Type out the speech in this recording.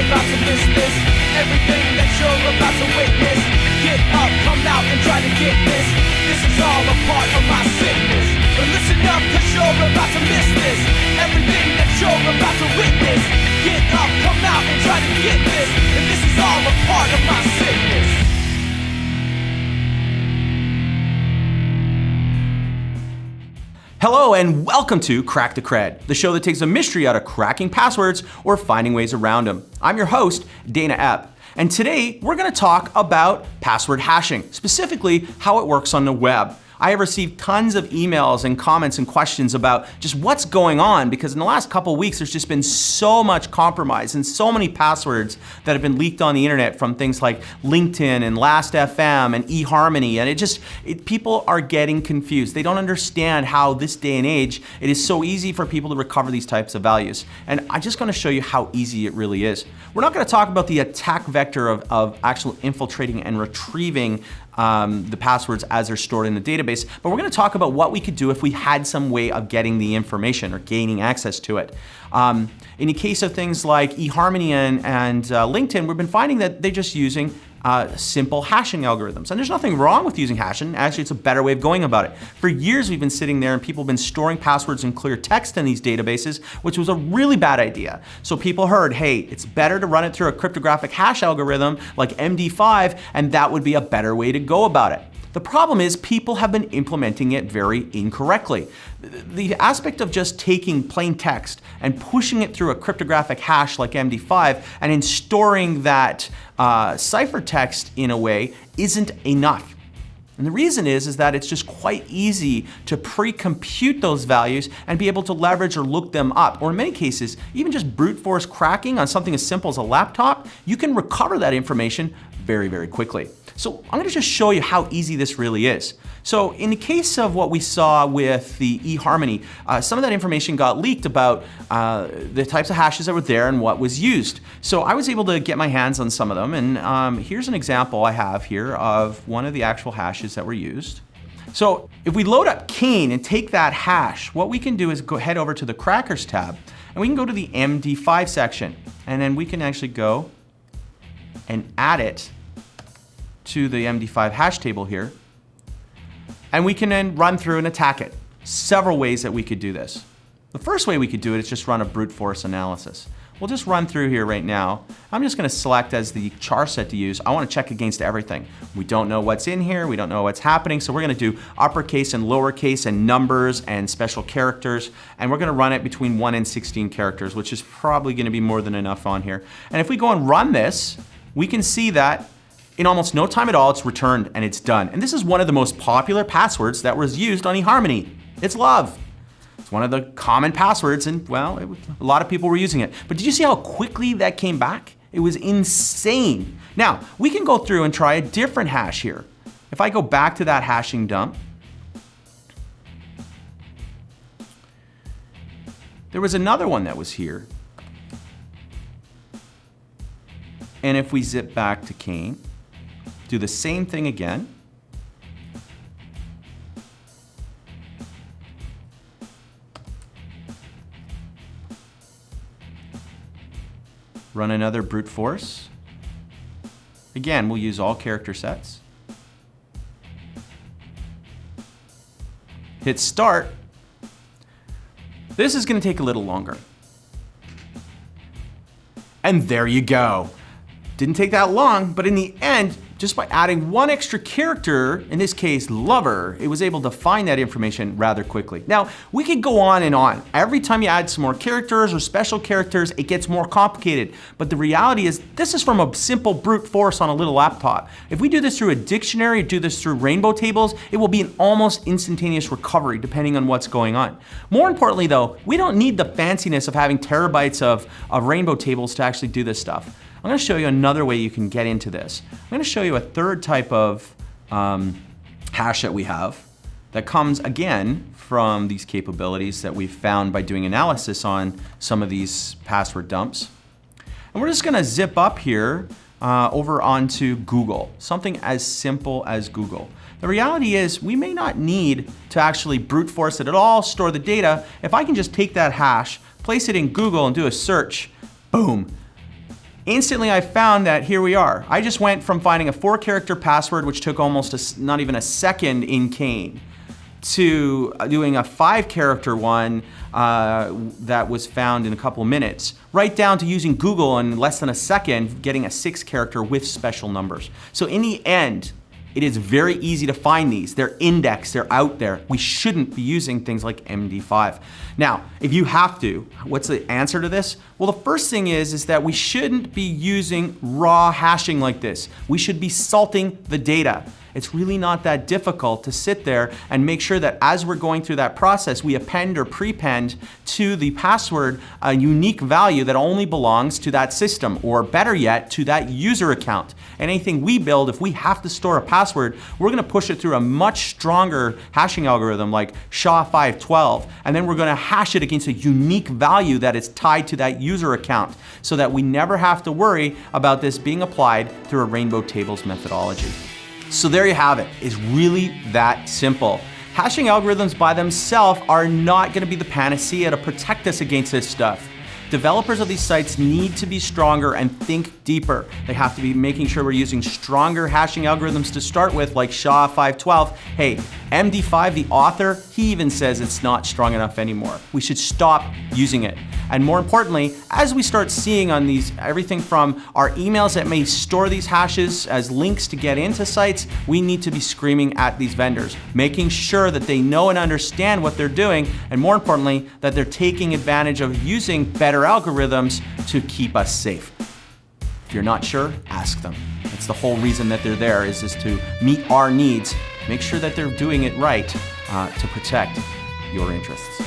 about to miss this. Everything that you're about to witness. Get up, come out and try to get this. This is all a part of my sickness. But listen up, cause you're about to miss this. Everything that you're about to witness. Get up, come out and try to get this. And this is all a part of my sickness. Hello and welcome to Crack the Cred, the show that takes a mystery out of cracking passwords or finding ways around them. I'm your host, Dana Epp, and today we're going to talk about password hashing, specifically how it works on the web. I have received tons of emails and comments and questions about just what's going on, because in the last couple of weeks there's just been so much compromise and so many passwords that have been leaked on the internet from things like LinkedIn and Last.fm and eHarmony, and people are getting confused. They don't understand how this day and age it is so easy for people to recover these types of values. And I'm just going to show you how easy it really is. We're not going to talk about the attack vector of actual infiltrating and retrieving the passwords as they're stored in the database, but we're going to talk about what we could do if we had some way of getting the information or gaining access to it. In the case of things like eHarmony and LinkedIn, we've been finding that they're just using simple hashing algorithms. And there's nothing wrong with using hashing. Actually, it's a better way of going about it. For years, we've been sitting there and people have been storing passwords in clear text in these databases, which was a really bad idea. So people heard, hey, it's better to run it through a cryptographic hash algorithm like MD5, and that would be a better way to go about it. The problem is people have been implementing it very incorrectly. The aspect of just taking plain text and pushing it through a cryptographic hash like MD5 and then storing that ciphertext in a way isn't enough. And the reason is that it's just quite easy to pre-compute those values and be able to leverage or look them up. Or in many cases, even just brute force cracking on something as simple as a laptop, you can recover that information very, very quickly. So I'm going to just show you how easy this really is. So in the case of what we saw with the eHarmony, some of that information got leaked about the types of hashes that were there and what was used. So I was able to get my hands on some of them, and here's an example I have here of one of the actual hashes that were used. So if we load up Kane and take that hash, what we can do is head over to the Crackers tab, and we can go to the MD5 section, and then we can actually go and add it to the MD5 hash table here. And we can then run through and attack it. Several ways that we could do this. The first way we could do it is just run a brute force analysis. We'll just run through here right now. I'm just going to select as the char set to use. I want to check against everything. We don't know what's in here. We don't know what's happening. So we're going to do uppercase and lowercase and numbers and special characters. And we're going to run it between 1 and 16 characters, which is probably going to be more than enough on here. And if we go and run this, we can see that in almost no time at all, it's returned and it's done. And this is one of the most popular passwords that was used on eHarmony. It's love. It's one of the common passwords, and well, a lot of people were using it. But did you see how quickly that came back? It was insane. Now, we can go through and try a different hash here. If I go back to that hashing dump, there was another one that was here. And if we zip back to Kane, do the same thing again. Run another brute force. Again, we'll use all character sets. Hit start. This is going to take a little longer. And there you go. Didn't take that long, but in the end, just by adding one extra character, in this case, lover, it was able to find that information rather quickly. Now, we could go on and on. Every time you add some more characters or special characters, it gets more complicated. But the reality is, this is from a simple brute force on a little laptop. If we do this through a dictionary, do this through rainbow tables, it will be an almost instantaneous recovery depending on what's going on. More importantly though, we don't need the fanciness of having terabytes of rainbow tables to actually do this stuff. I'm going to show you another way you can get into this. I'm going to show you a third type of hash that we have that comes again from these capabilities that we've found by doing analysis on some of these password dumps. And we're just going to zip up here over onto Google, something as simple as Google. The reality is we may not need to actually brute force it at all, store the data. If I can just take that hash, place it in Google and do a search, boom. instantly I found that here we are. I just went from finding a 4-character password, which took almost not even a second in Kane, to doing a 5-character one that was found in a couple of minutes, right down to using Google in less than a second, getting a 6-character with special numbers. So in the end, it is very easy to find these. They're indexed, they're out there. We shouldn't be using things like MD5. Now, if you have to, what's the answer to this? Well, the first thing is that we shouldn't be using raw hashing like this. We should be salting the data. It's really not that difficult to sit there and make sure that as we're going through that process, we append or prepend to the password a unique value that only belongs to that system, or better yet, to that user account. Anything we build, if we have to store a password, we're gonna push it through a much stronger hashing algorithm like SHA-512, and then we're gonna hash it against a unique value that is tied to that user account, so that we never have to worry about this being applied through a rainbow tables methodology. So there you have it. It's really that simple. Hashing algorithms by themselves are not going to be the panacea to protect us against this stuff. Developers of these sites need to be stronger and think deeper. They have to be making sure we're using stronger hashing algorithms to start with, like SHA-512. Hey, MD5, the author, he even says it's not strong enough anymore. We should stop using it. And more importantly, as we start seeing on these, everything from our emails that may store these hashes as links to get into sites, we need to be screaming at these vendors, making sure that they know and understand what they're doing, and more importantly, that they're taking advantage of using better algorithms to keep us safe. If you're not sure, ask them. That's the whole reason that they're there, is to meet our needs, make sure that they're doing it right to protect your interests.